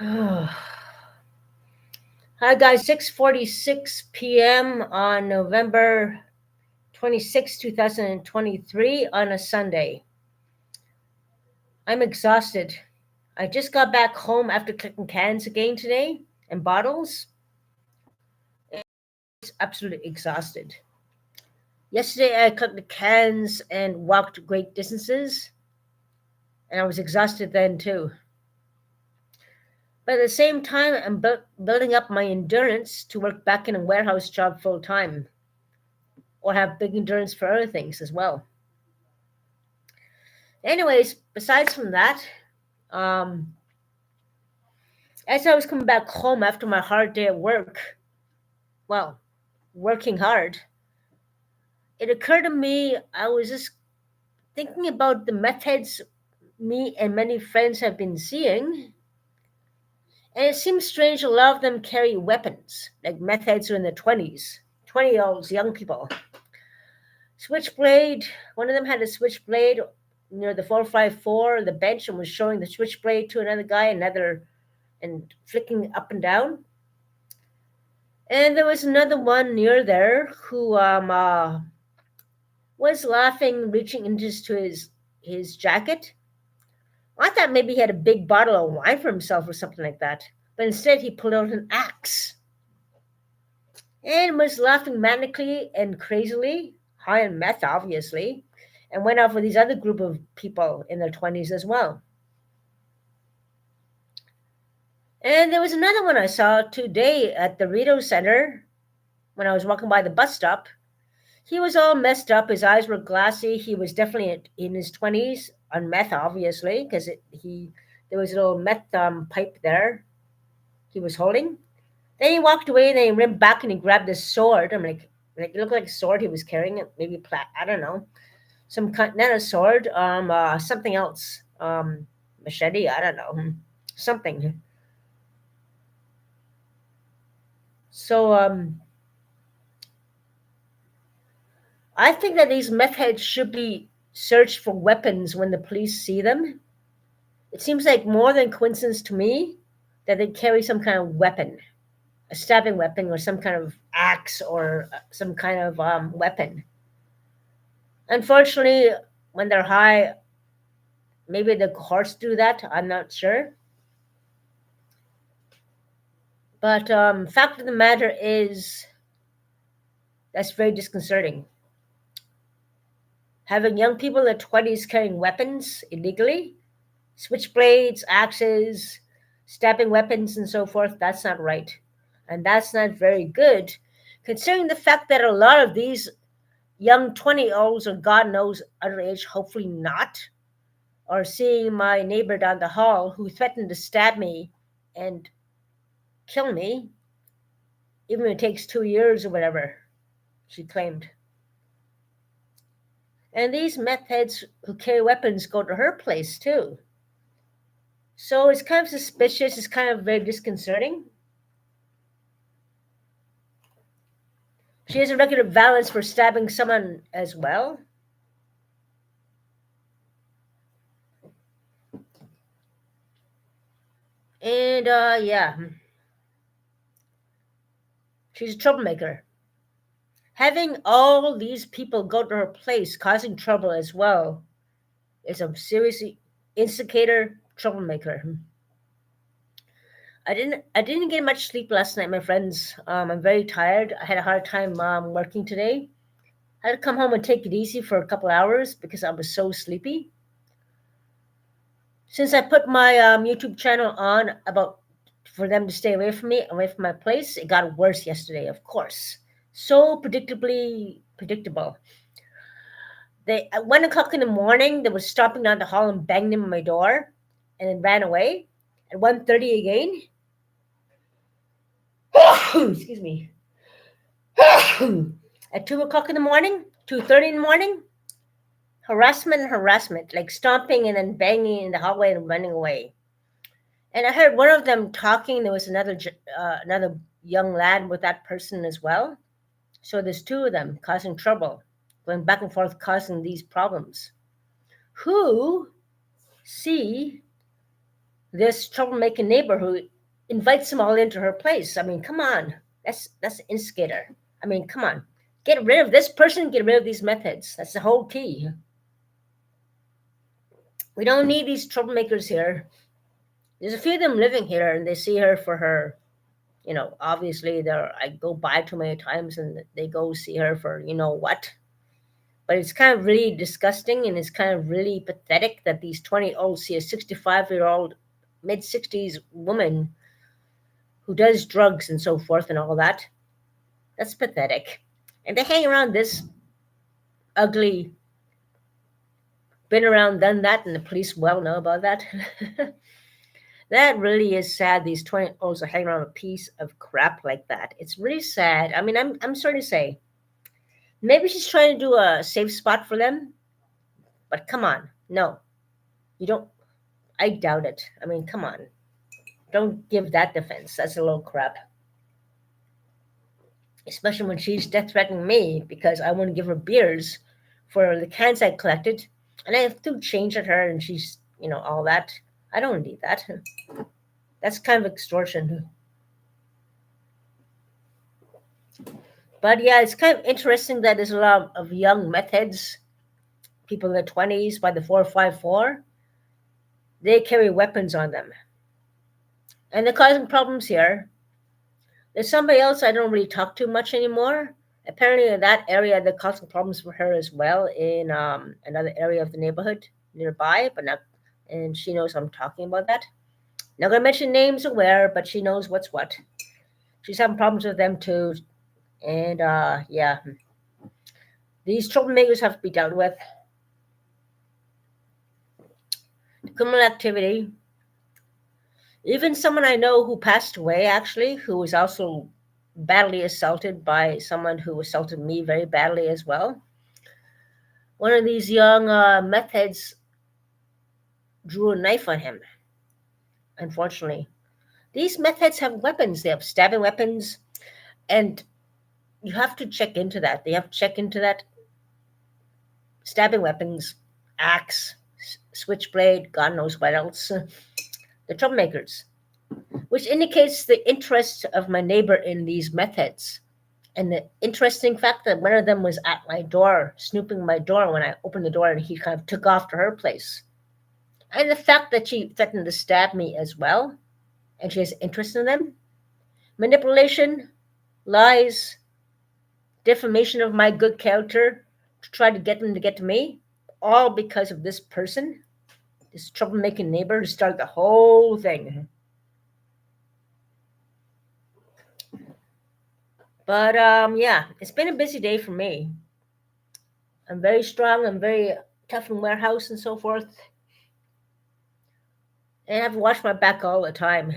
Hi guys, 6:46 p.m. on November 26, 2023 on a Sunday. I'm exhausted. I just got back home after clicking cans again today and bottles. It's absolutely exhausted. Yesterday I clicked the cans and walked great distances, and I was exhausted then too. But at the same time, I'm building up my endurance to work back in a warehouse job full time or have big endurance for other things as well. Anyways, besides from that, um, as I was coming back home after my hard day at work, well, working hard, it occurred to me I was just thinking about the methods me and many friends have been seeing, and it seems strange a lot of them carry weapons, like meth heads who are in their 20s, 20-year-olds, young people. Switchblade, one of them had a switchblade near the 454, the bench, and was showing the switchblade to another guy, and flicking up and down. And there was another one near there who was laughing, reaching into his jacket. I thought maybe he had a big bottle of wine for himself or something like that, but instead he pulled out an axe and was laughing manically and crazily, high on meth, obviously, and went off with these other group of people in their 20s as well. And there was another one I saw today at the Rito Center when I was walking by the bus stop. He was all messed up. His eyes were glassy. He was definitely in his 20s on meth, obviously, because there was a little meth pipe there he was holding. Then he walked away and then he ran back and he grabbed his sword. I'm like it looked like a sword he was carrying. Maybe I don't know, some kind, not a sword, something else, machete. I don't know, something. So I think that these meth heads should be searched for weapons when the police see them. It seems like more than coincidence to me that they carry some kind of weapon, a stabbing weapon or some kind of axe or some kind of weapon. Unfortunately, when they're high, maybe the cohorts do that. I'm not sure. But fact of the matter is, that's very disconcerting. Having young people in their 20s carrying weapons illegally, switchblades, axes, stabbing weapons, and so forth, that's not right. And that's not very good, considering the fact that a lot of these young 20-year-olds, or God knows underage, hopefully not, are seeing my neighbor down the hall who threatened to stab me and kill me, even if it takes 2 years or whatever, she claimed. And these meth heads who carry weapons go to her place too. So it's kind of suspicious, it's kind of very disconcerting. She has a record of violence for stabbing someone as well. And yeah, she's a troublemaker. Having all these people go to her place causing trouble as well is a serious instigator, troublemaker. I didn't get much sleep last night, my friends. I'm very tired. I had a hard time working today. I had to come home and take it easy for a couple hours because I was so sleepy. Since I put my YouTube channel on about for them to stay away from me, away from my place, it got worse yesterday, of course. So predictably predictable. They at 1 o'clock in the morning, they were stopping down the hall and banging on my door, and then ran away. At 1:30 again, excuse me. At 2 o'clock in the morning, 2:30 in the morning, harassment and harassment, like stomping and then banging in the hallway and running away. And I heard one of them talking. There was another young lad with that person as well. So there's two of them causing trouble, going back and forth, causing these problems. Who see this troublemaking neighbor who invites them all into her place. I mean, come on, that's an instigator. I mean, come on, get rid of this person, get rid of these methods. That's the whole key. We don't need these troublemakers here. There's a few of them living here, and they see her for her. Obviously, I go by too many times, and they go see her for what. But it's kind of really disgusting, and it's kind of really pathetic that these 20-olds see a 65-year-old, mid 60s woman who does drugs and so forth and all that. That's pathetic. And they hang around this ugly, been around, done that, and the police well know about that. That really is sad. These 20-olds are hanging around a piece of crap like that. It's really sad. I mean, I'm sorry to say, maybe she's trying to do a safe spot for them, but come on, no, you don't. I doubt it. I mean, come on, don't give that defense. That's a little crap. Especially when she's death threatening me because I want to give her beers for the cans I collected, and I have to change at her, and she's all that. I don't need that. That's kind of extortion. But yeah, it's kind of interesting that there's a lot of young meth heads, people in their 20s by the 454. They carry weapons on them. And they're causing problems here. There's somebody else I don't really talk to much anymore. Apparently, in that area, they're causing problems for her as well in another area of the neighborhood nearby, but not. And she knows I'm talking about that. Not gonna mention names or where, but she knows what's what. She's having problems with them too, and yeah, these troublemakers have to be dealt with. Criminal activity. Even someone I know who passed away, actually, who was also badly assaulted by someone who assaulted me very badly as well. One of these young meth heads drew a knife on him, unfortunately. These meth heads have weapons. They have stabbing weapons, and you have to check into that. They have to check into that. Stabbing weapons, axe, switchblade, God knows what else. The troublemakers, which indicates the interest of my neighbor in these methods. And the interesting fact that one of them was at my door, snooping my door when I opened the door, and he kind of took off to her place. And the fact that she threatened to stab me as well, and she has interest in them. Manipulation, lies, defamation of my good character to try to get them to get to me, all because of this person, this troublemaking neighbor who started the whole thing. But yeah, it's been a busy day for me. I'm very strong. I'm very tough in warehouse and so forth. And I have to watch my back all the time.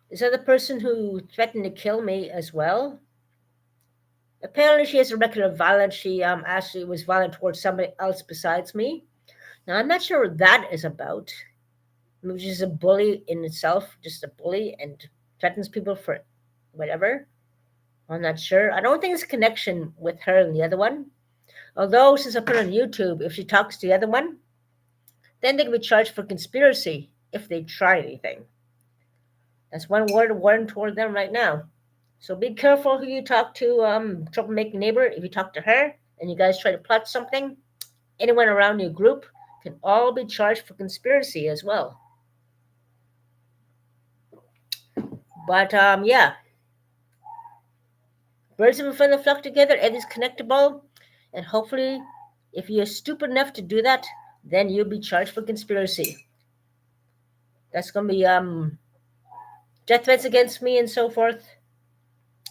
This other person who threatened to kill me as well. Apparently, she has a record of violence. She actually was violent towards somebody else besides me. Now, I'm not sure what that is about. Maybe she's a bully in itself, just a bully, and threatens people for whatever. I'm not sure. I don't think it's a connection with her and the other one. Although, since I put it on YouTube, if she talks to the other one, then they can be charged for conspiracy if they try anything. That's one word of warning toward them right now. So be careful who you talk to, troublemaking neighbor. If you talk to her and you guys try to plot something, anyone around your group can all be charged for conspiracy as well. But yeah, birds of a feather flock together. Everything's connectable, and hopefully, if you're stupid enough to do that, then you'll be charged for conspiracy. That's gonna be death threats against me and so forth,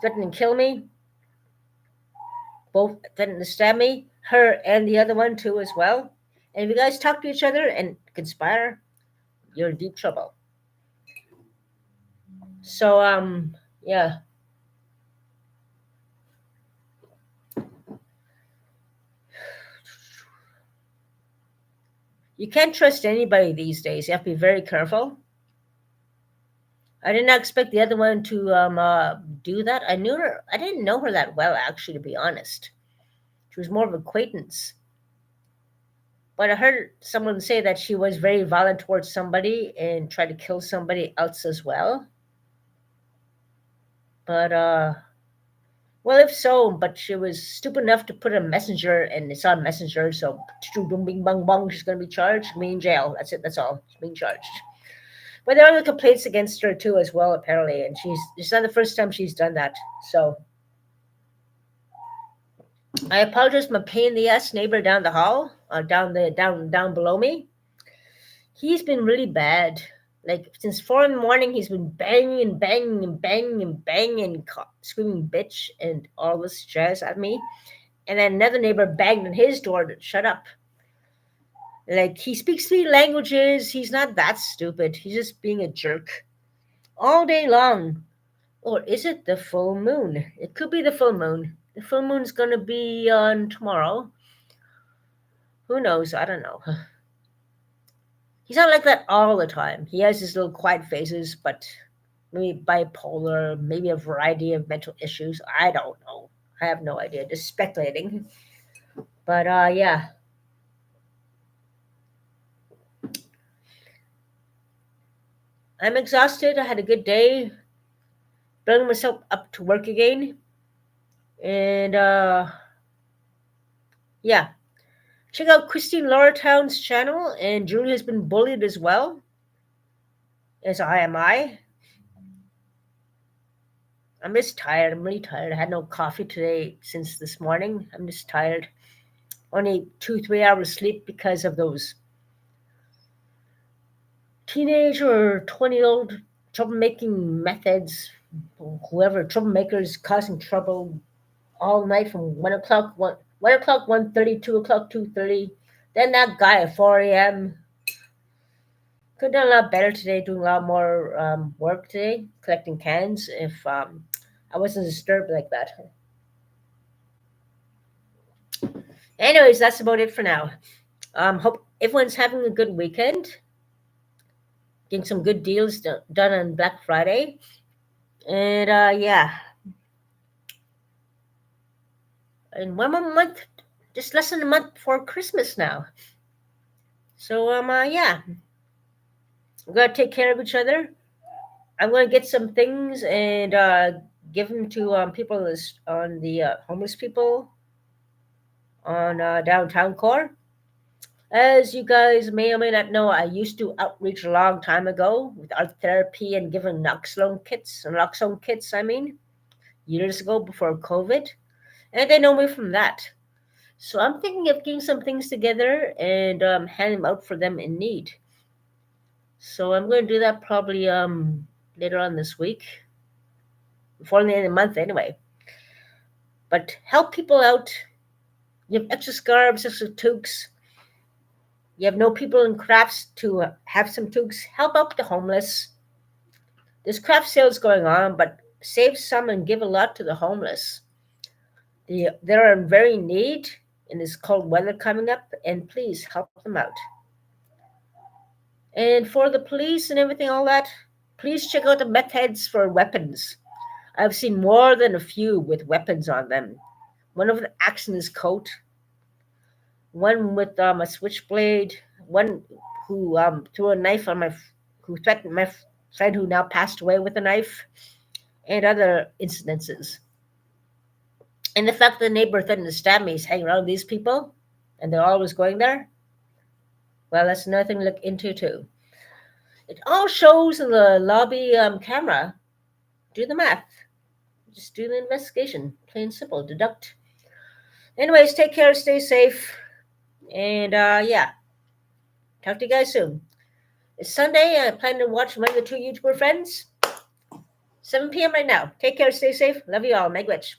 threatening to kill me, both threatening to stab me, her and the other one too as well. And if you guys talk to each other and conspire, you're in deep trouble. So yeah. You can't trust anybody these days. You have to be very careful. I did not expect the other one to do that. I knew her. I didn't know her that well, actually, to be honest. She was more of an acquaintance. But I heard someone say that she was very violent towards somebody and tried to kill somebody else as well. But well, if so, but she was stupid enough to put a messenger, and it's on messenger, so bing bang bong, she's gonna be charged, be in jail. That's it. That's all. She's being charged. But there are other complaints against her too, as well, apparently, and it's not the first time she's done that. So I apologize, my pain in the ass neighbor down the hall, down below me. He's been really bad. Like since 4 in the morning, he's been banging and banging and banging and banging and screaming bitch and all this jazz at me. And then another neighbor banged on his door to shut up. Like he speaks 3 languages. He's not that stupid. He's just being a jerk all day long. Or is it the full moon? It could be the full moon. The full moon's gonna be on tomorrow. Who knows? I don't know. He's not like that all the time. He has his little quiet phases, but maybe bipolar, maybe a variety of mental issues. I don't know. I have no idea. Just speculating. But yeah. I'm exhausted. I had a good day. Building myself up to work again. And yeah. Check out Christine Lauratown's channel, and Julie has been bullied as well. As I am I. I'm just tired. I'm really tired. I had no coffee today since this morning. I'm just tired. Only 2-3 hours sleep because of those teenage or 20-year-old troublemaking methods. Whoever troublemakers causing trouble all night from 1 o'clock, 1 o'clock, 1:30, 2 o'clock, 2:30. Then that guy at 4 a.m. Could have done a lot better today, doing a lot more work today, collecting cans. If I wasn't disturbed like that. Anyways, that's about it for now. Hope everyone's having a good weekend. Getting some good deals done on Black Friday. And yeah. And 1 more month, just less than a month before Christmas now. So yeah. We gotta take care of each other. I'm gonna get some things and give them to people on the homeless people on downtown core. As you guys may or may not know, I used to outreach a long time ago with art therapy and giving naloxone kits, I mean, years ago before COVID. And they know me from that. So I'm thinking of getting some things together and hand them out for them in need. So I'm going to do that probably later on this week, before the end of the month anyway. But help people out. You have extra scarves, extra toques. You have no people in crafts to have some toques. Help out the homeless. There's craft sales going on, but save some and give a lot to the homeless. They're in very need in this cold weather coming up, and please help them out. And for the police and everything, all that, please check out the meth heads for weapons. I've seen more than a few with weapons on them. One with an axe in his coat, one with a switchblade, one who threw a knife on who threatened my friend who now passed away with a knife, and other incidences. And the fact that the neighbor threatened to stab me is hanging around these people, and they're always going there. Well, that's another thing to look into too. It all shows in the lobby camera. Do the math. Just do the investigation. Plain simple. Deduct. Anyways, take care. Stay safe. And yeah. Talk to you guys soon. It's Sunday. I plan to watch my other 2 YouTuber friends. 7 p.m. right now. Take care. Stay safe. Love you all. Megwitch.